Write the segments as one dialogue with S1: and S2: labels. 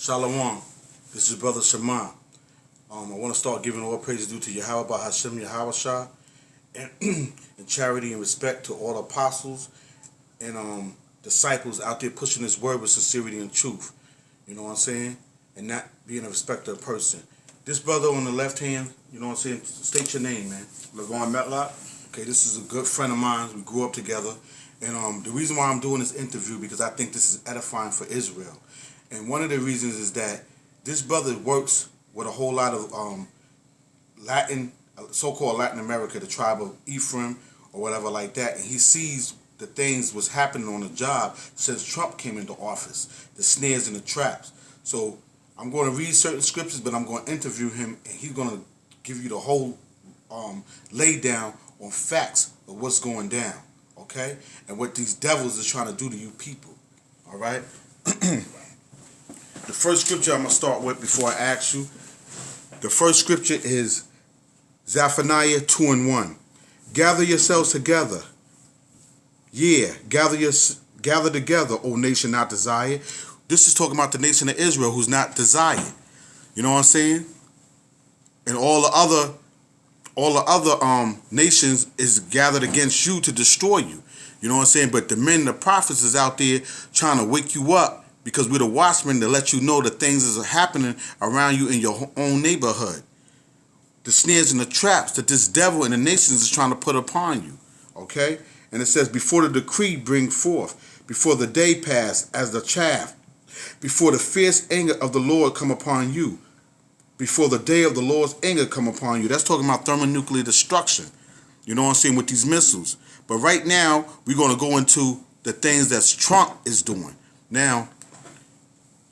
S1: Shalom. This is Brother Shema. I want to start giving all praises due to Yahweh by Hashem Yahweh and in charity and respect to all apostles and disciples out there pushing this word with sincerity and truth. You know what I'm saying? And not being a respecter of person. This brother on the left hand, you know what I'm saying? State your name, man.
S2: Levon Metlock.
S1: Okay, this is a good friend of mine. We grew up together. And the reason why I'm doing this interview, because I think this is edifying for Israel. And one of the reasons is that this brother works with a whole lot of so-called Latin America, the tribe of Ephraim or whatever like that. And he sees the things was happening on the job since Trump came into office, the snares and the traps. So I'm going to read certain scriptures, but I'm going to interview him, and he's going to give you the whole lay down on facts of what's going down, okay? And what these devils are trying to do to you people, all right? The first scripture I'm going to start with before I ask you, the first scripture is Zephaniah 2:1. Gather yourselves together. Yeah, gather together, O nation not desired. This is talking about the nation of Israel who's not desired. You know what I'm saying? And all the other nations is gathered against you to destroy you. You know what I'm saying? But the men, the prophets is out there trying to wake you up, because we're the watchmen to let you know that things is happening around you in your own neighborhood. The snares and the traps that this devil and the nations is trying to put upon you. Okay? And it says, before the decree bring forth, before the day pass as the chaff, before the fierce anger of the Lord come upon you, before the day of the Lord's anger come upon you. That's talking about thermonuclear destruction. You know what I'm saying, with these missiles. But right now, we're going to go into the things that Trump is doing. Now,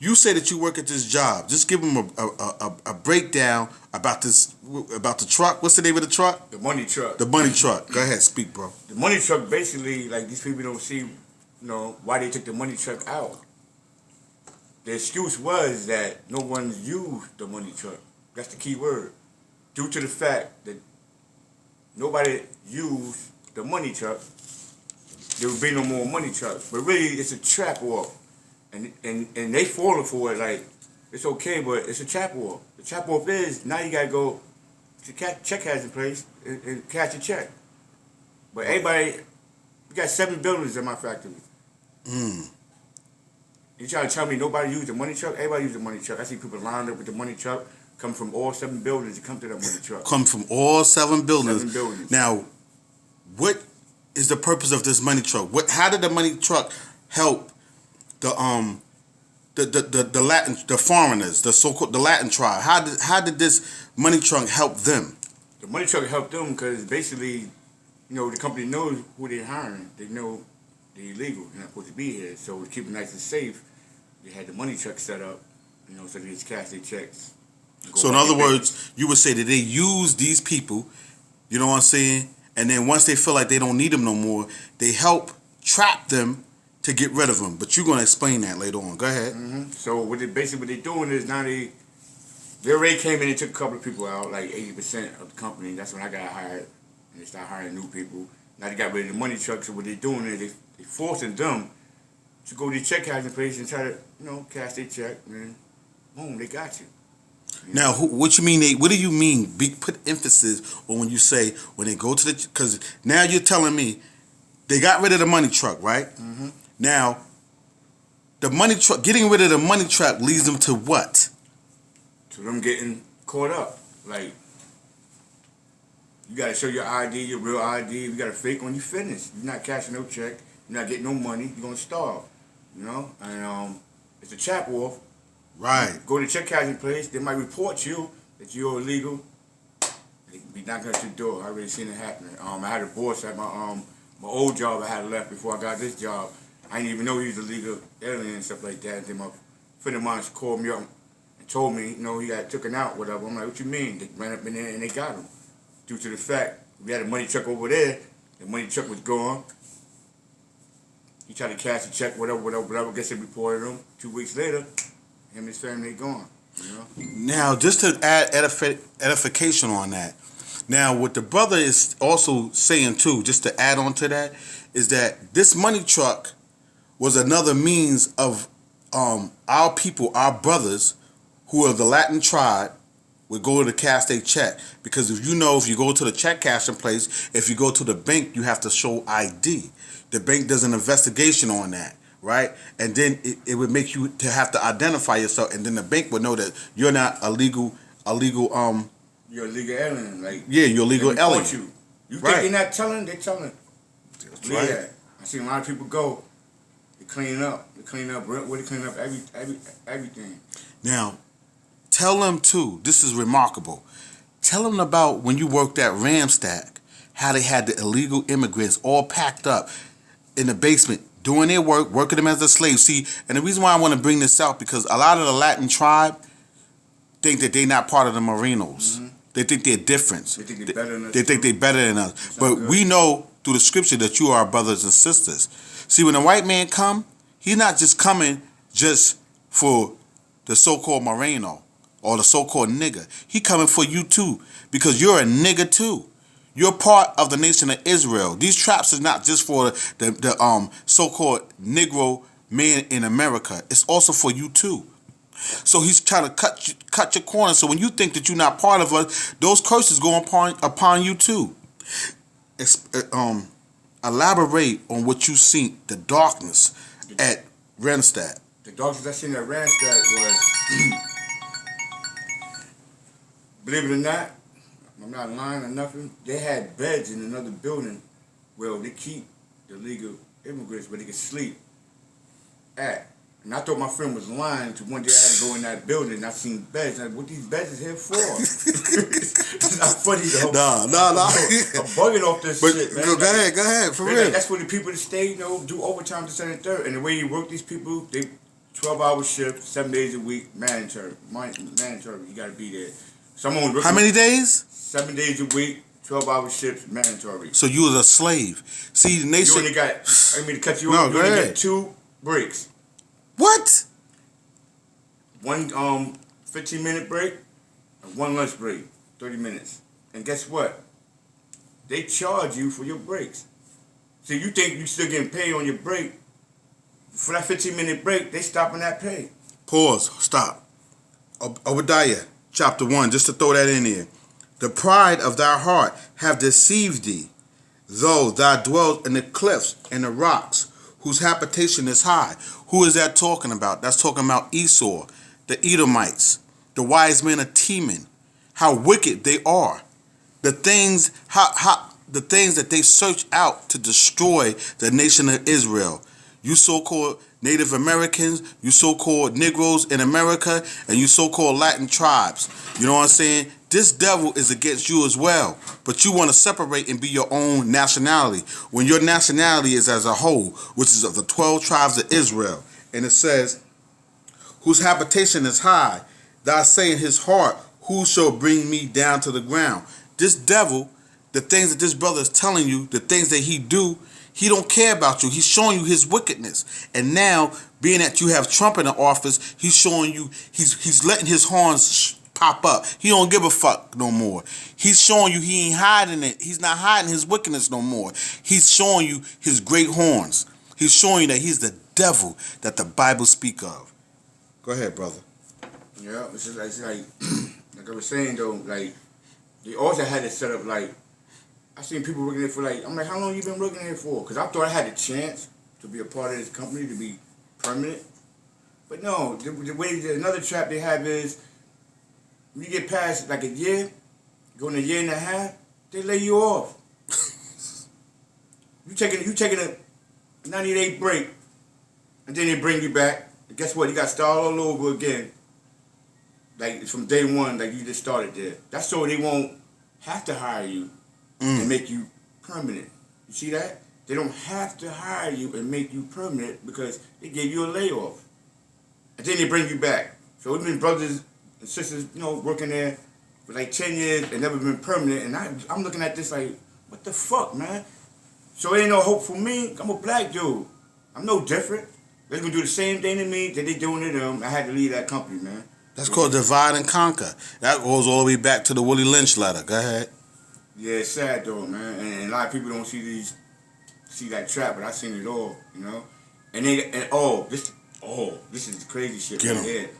S1: you say that you work at this job. Just give them a breakdown about the truck. What's the name of the truck?
S2: The money truck.
S1: The money truck. Go ahead, speak, bro.
S2: The money truck, basically, like, these people don't see, why they took the money truck out. The excuse was that no one used the money truck. That's the key word. Due to the fact that nobody used the money truck, there would be no more money trucks. But really, it's a trap war. And they falling for it like, it's okay, but it's a trap war. The trap war is, now you got to go to check has in place and cash a check. But everybody, we got 7 buildings in my factory. You trying to tell me nobody used the money truck? Everybody used the money truck. I see people lined up with the money truck, come from all 7 buildings to come to that money truck.
S1: Come from all 7 buildings.
S2: 7 buildings.
S1: Now, what is the purpose of this money truck? How did the money truck help the foreigners, the Latin tribe? How did this money truck help them?
S2: The money truck helped them because basically, the company knows who they're hiring. They know they're illegal. They're not supposed to be here. So to keep it nice and safe, they had the money truck set up, so they just cash their checks.
S1: So in other words, you would say that they use these people, you know what I'm saying? And then once they feel like they don't need them no more, they help trap them to get rid of them. But you're going to explain that later on. Go ahead.
S2: So what they're doing is now they already came in and took a couple of people out, like 80% of the company. That's when I got hired. And they started hiring new people. Now they got rid of the money trucks. So what they're doing is they forcing them to go to the check cashing place and try to, cash their check. And boom, they got you.
S1: Now, what you mean? What do you mean? Put emphasis on when you say when they go to the, because now you're telling me they got rid of the money truck, right? Now, the money truck, getting rid of the money truck leads them to what?
S2: To them getting caught up. Like, you got to show your ID, your real ID. You got to fake when you finish. You're not cashing no check. You're not getting no money. You're going to starve. And it's a trap war.
S1: Right.
S2: Go to check cashing place. They might report you that you're illegal. They be knocking at your door. I already seen it happening. I had a boss at my old job I had left before I got this job. I didn't even know he was a legal alien and stuff like that. And then my friend of mine called me up and told me, he got taken out, whatever. I'm like, what you mean? They ran up in there and they got him. Due to the fact we had a money truck over there, the money truck was gone. He tried to cash the check, whatever. Guess they reported him. 2 weeks later, him and his family gone.
S1: Now, just to add edification on that, now what the brother is also saying too, just to add on to that, is that this money truck was another means of our people, our brothers, who are the Latin tribe, would go to cash their check. Because if you go to the check cashing place, if you go to the bank, you have to show ID. The bank does an investigation on that, right? And then it would make you to have to identify yourself, and then the bank would know that you're not a legal
S2: You're a legal alien. Like,
S1: yeah, you're a legal alien.
S2: You think
S1: Right.
S2: they're not telling? They're telling.
S1: That's
S2: Yeah.
S1: right.
S2: I see a lot of people go. They clean up. They clean up Brentwood. They clean up everything.
S1: Now, tell them too. This is remarkable. Tell them about when you worked at Ramstack, how they had the illegal immigrants all packed up in the basement doing their work, working them as a slave. See, and the reason why I want to bring this out, because a lot of the Latin tribe think that they're not part of the Merinos.
S2: Mm-hmm.
S1: They think they're different.
S2: They think they're better than us.
S1: They think they're better than us. But we know through the scripture that you are our brothers and sisters. See, when a white man come, he's not just coming just for the so-called Moreno or the so-called nigger. He coming for you too, because you're a nigger too. You're part of the nation of Israel. These traps is not just for the so-called Negro man in America. It's also for you too. So he's trying to cut your corner. So when you think that you're not part of us, those curses go upon you too. Elaborate on what you seen, the darkness at Renstad.
S2: The darkness I seen at Randstad was, believe it or not, I'm not lying or nothing, they had beds in another building where they keep the legal immigrants where they can sleep at. And I thought my friend was lying to one day I had to go in that building and I seen beds. And what these beds is here for? It's not funny though.
S1: Nah.
S2: I'm bugging off this shit, man.
S1: Go ahead, for real.
S2: That's where the people that stay, do overtime to second and third. And the way you work these people, they 12-hour shifts, 7 days a week, mandatory. You gotta be there. Someone
S1: How many days?
S2: 7 days a week, 12-hour shifts, mandatory.
S1: So you was a slave. See, the nation.
S2: You only got, I didn't mean to cut you
S1: No,
S2: off. You
S1: go
S2: only
S1: ahead.
S2: got 2 breaks.
S1: What?
S2: One 15-minute break and one lunch break, 30 minutes. And guess what? They charge you for your breaks. So you think you still getting paid on your break. For that 15-minute break, they stopping that pay.
S1: Pause. Stop. Obadiah, chapter 1, just to throw that in there. The pride of thy heart have deceived thee, though thou dwellest in the cliffs and the rocks, whose habitation is high. Who is that talking about? That's talking about Esau, the Edomites, the wise men of Teman. How wicked they are. The things that they search out to destroy the nation of Israel. You so-called Native Americans, you so-called Negroes in America, and you so-called Latin tribes. You know what I'm saying? This devil is against you as well. But you want to separate and be your own nationality, when your nationality is as a whole, which is of the 12 tribes of Israel. And it says, whose habitation is high, thou say in his heart, who shall bring me down to the ground? This devil, the things that this brother is telling you, the things that he do, he don't care about you. He's showing you his wickedness. And now, being that you have Trump in the office, he's showing you, he's letting his horns pop up. He don't give a fuck no more. He's showing you he ain't hiding it. He's not hiding his wickedness no more. He's showing you his great horns. He's showing you that he's the devil that the Bible speak of. Go ahead, brother.
S2: Yeah, it's like like I was saying though, like they also had it set up like I seen people working there for like I'm like, how long you been working here for? Because I thought I had a chance to be a part of this company to be permanent, but no. The way another trap they have is when you get past like a year, going a year and a half, they lay you off. you taking a 90-day break, and then they bring you back. And guess what? You got to start all over again. Like from day one, like you just started there. That's so they won't have to hire you and make you permanent. You see that? They don't have to hire you and make you permanent because they gave you a layoff. And then they bring you back. So we've been brothers and sisters, working there for like 10 years and never been permanent. And I'm looking at this like, what the fuck, man? So ain't no hope for me. I'm a black dude. I'm no different. They're going to do the same thing to me that they doing to them. I had to leave that company, man.
S1: That's called divide and conquer. That goes all the way back to the Willie Lynch letter. Go ahead.
S2: Yeah, it's sad though, man. And a lot of people don't see that trap, but I seen it all, And Oh, this is crazy shit
S1: Get
S2: right
S1: 'em.
S2: here.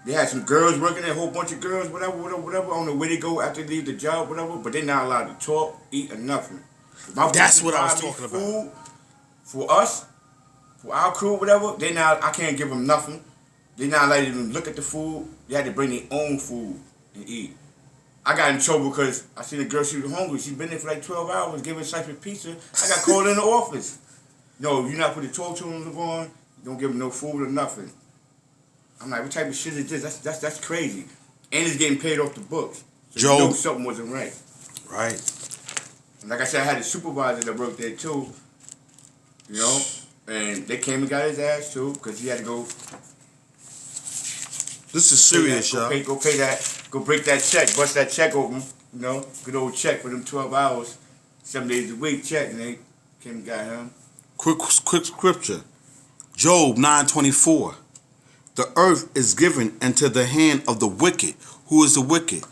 S2: They had some girls working there, a whole bunch of girls, whatever. I don't know where they go after they leave the job, whatever. But they're not allowed to talk, eat, or nothing. My
S1: That's
S2: boss
S1: what I was
S2: buy me
S1: talking about.
S2: food for us, for our crew, whatever. They now I can't give them nothing. They not letting them look at the food. They had to bring their own food and eat. I got in trouble because I seen a girl, she was hungry. She been there for like 12 hours giving Cypress pizza. I got called in the office. No, you not put the torch on on. You don't give them no food or nothing. I'm like, what type of shit is this? That's crazy. And it's getting paid off the books. So
S1: Joe.
S2: you know something wasn't right.
S1: Right.
S2: And like I said, I had a supervisor that worked there too. You know? And they came and got his ass too, because he had to go.
S1: This is serious, y'all.
S2: Go pay that, go break that check, bust that check open, you know? Good old check for them 12 hours, 7 days a week check, and they came and got him.
S1: Quick scripture. Job 9:24. The earth is given into the hand of the wicked. Who is the wicked?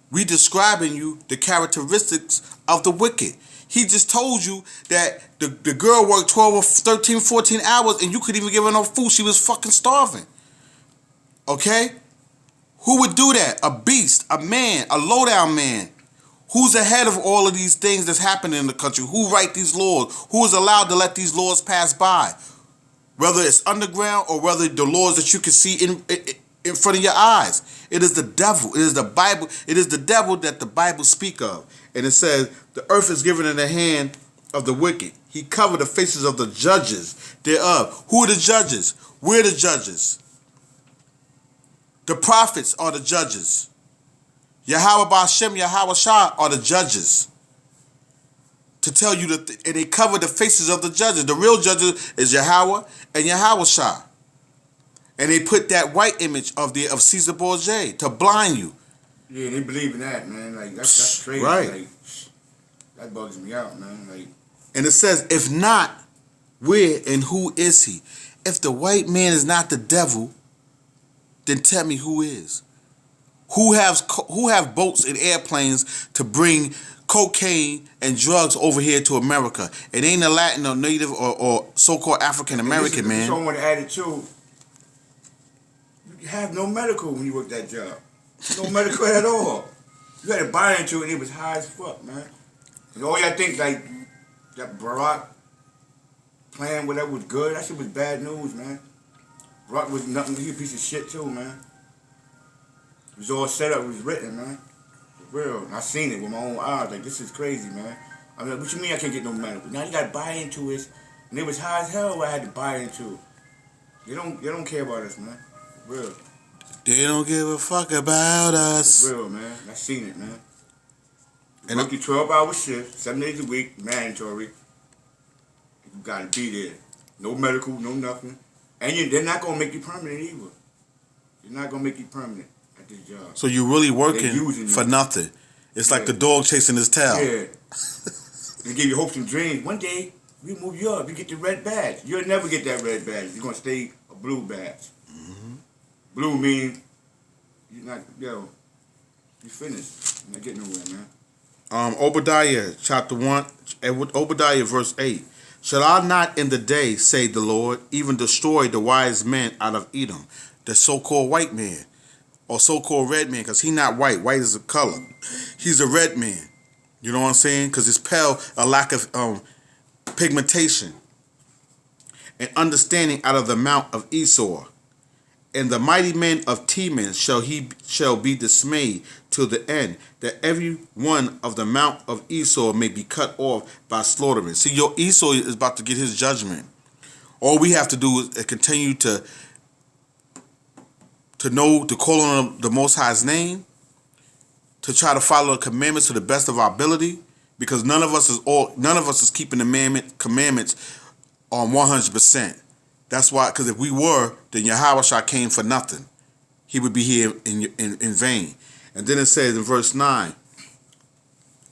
S1: We describing you the characteristics of the wicked. He just told you that the girl worked 12 or 13, 14 hours and you couldn't even give her no food. She was fucking starving. Okay? Who would do that? A beast, a man, a low-down man. Who's ahead of all of these things that's happening in the country? Who write these laws? Who is allowed to let these laws pass by? Whether it's underground or whether the laws that you can see in front of your eyes. It is the devil. It is the Bible. It is the devil that the Bible speak of. And it says, the earth is given in the hand of the wicked. He covered the faces of the judges thereof. Who are the judges? We're the judges. The prophets are the judges. Yahweh Ba'ashem, Yahweh Shah are the judges. To tell you that, and they cover the faces of the judges. The real judges is Yahweh and Yahweh Shah. And they put that white image of Caesar Borgia to blind you.
S2: Yeah, they believe in that, man. Like that's crazy.
S1: Right.
S2: Like, that bugs me out, man. Like,
S1: and it says, if not, where and who is he? If the white man is not the devil, then tell me who is. Who have boats and airplanes to bring cocaine and drugs over here to America? It ain't a Latin or Native or so-called African American man.
S2: I want to add it too. You have no medical when you work that job. No medical at all. You had to buy into it and it was high as fuck, man. And all y'all think like that Barack plan, whatever was good, that shit was bad news, man. Barack was nothing. He a piece of shit too, man. It was all set up. It was written, man. For real. And I seen it with my own eyes. Like, this is crazy, man. I mean, what you mean I can't get no medical? Now you got to buy into it. And it was high as hell what I had to buy into. They don't care about us, man. For real.
S1: They don't give a fuck about us.
S2: For real, man. I seen it, man. And work your 12-hour shift, 7 days a week, mandatory. You got to be there. No medical, no nothing. And they're not going to make you permanent either. They're not going to make you permanent at this job.
S1: So you're really working for nothing. It's like the dog chasing his tail.
S2: Yeah. They give you hopes and dreams. One day, we move you up. You get the red badge. You'll never get that red badge. You're going to stay a blue badge. Mm-hmm. Blue means you're not, you finished. You're not getting nowhere, man.
S1: Obadiah chapter 1, Obadiah verse 8. Shall I not in the day, say the Lord, even destroy the wise men out of Edom, the so-called white man, or so-called red man, because he's not white. White is a color. He's a red man. You know what I'm saying? Because it's pale, a lack of pigmentation and understanding out of the mount of Esau. And the mighty men of Teman shall be dismayed to the end, that every one of the mount of Esau may be cut off by slaughtering. See, your Esau is about to get his judgment. All we have to do is continue to know, to call on the Most High's name, to try to follow the commandments to the best of our ability, because none of us is keeping the commandments on 100%. That's why, because if we were, then Yahweh Shah came for nothing. He would be here in vain. And then it says in verse 9,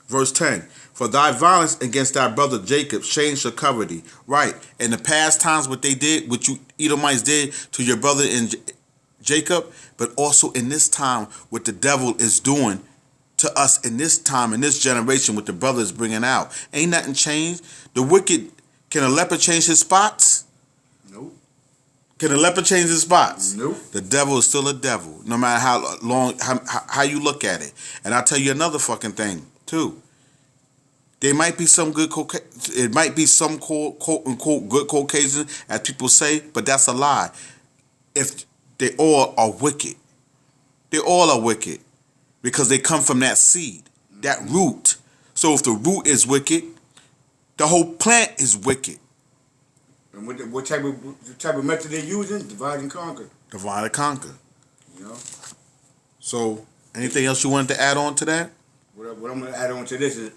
S1: verse 10, for thy violence against thy brother Jacob, shame shall cover thee. Right. In the past times, what they did, what you Edomites did to your brother in Jacob, but also in this time, what the devil is doing to us in this time, in this generation, what the brother is bringing out. Ain't nothing changed. The wicked, can a leopard change his spots?
S2: Nope.
S1: Can a leopard change his spots?
S2: Nope.
S1: The devil is still a devil, no matter how you look at it. And I'll tell you another fucking thing too. There might be some good it might be some quote unquote good Caucasians, as people say, but that's a lie. If they all are wicked, they all are wicked because they come from that seed, that root. So if the root is wicked, the whole plant is wicked.
S2: And what type of method they're using? Divide and conquer.
S1: Divide and conquer.
S2: You know.
S1: So anything else you wanted to add on to that?
S2: What I'm gonna add on to this is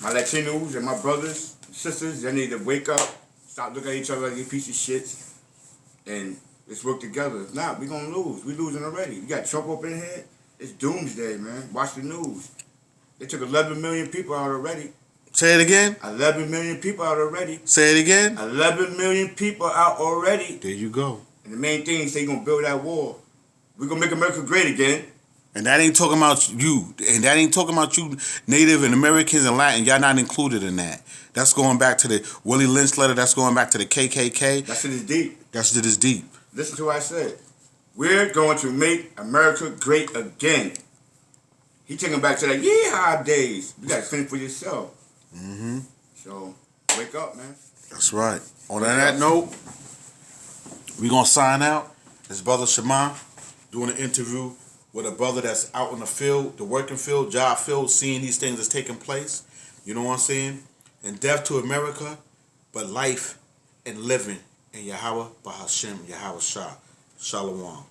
S2: my Latinos and my brothers and sisters, they need to wake up, stop looking at each other like these pieces of shit, and let's work together. If not, we're gonna lose. We're losing already. You got Trump up in here. It's doomsday, man. Watch the news. They took 11 million people out already.
S1: Say it again.
S2: 11 million people out already.
S1: Say it again.
S2: 11 million people out already.
S1: There you go.
S2: And the main thing is they're gonna build that wall. We're gonna make America great again.
S1: And that ain't talking about you. And that ain't talking about you, Native and Americans and Latin. Y'all not included in that. That's going back to the Willie Lynch letter. That's going back to the KKK.
S2: That shit is deep.
S1: That shit is deep.
S2: Listen to what I said. We're going to make America great again. He taking back to that yeehaw days. You gotta finish for yourself.
S1: Mm-hmm.
S2: So wake up, man.
S1: That's right. On that note, we gonna sign out. This brother Shema doing an interview with a brother that's out in the field, the working field, job field, seeing these things that's taking place. You know what I'm saying? And death to America, but life and living in Yahweh Bahashem, Yahweh Shah. Shalom.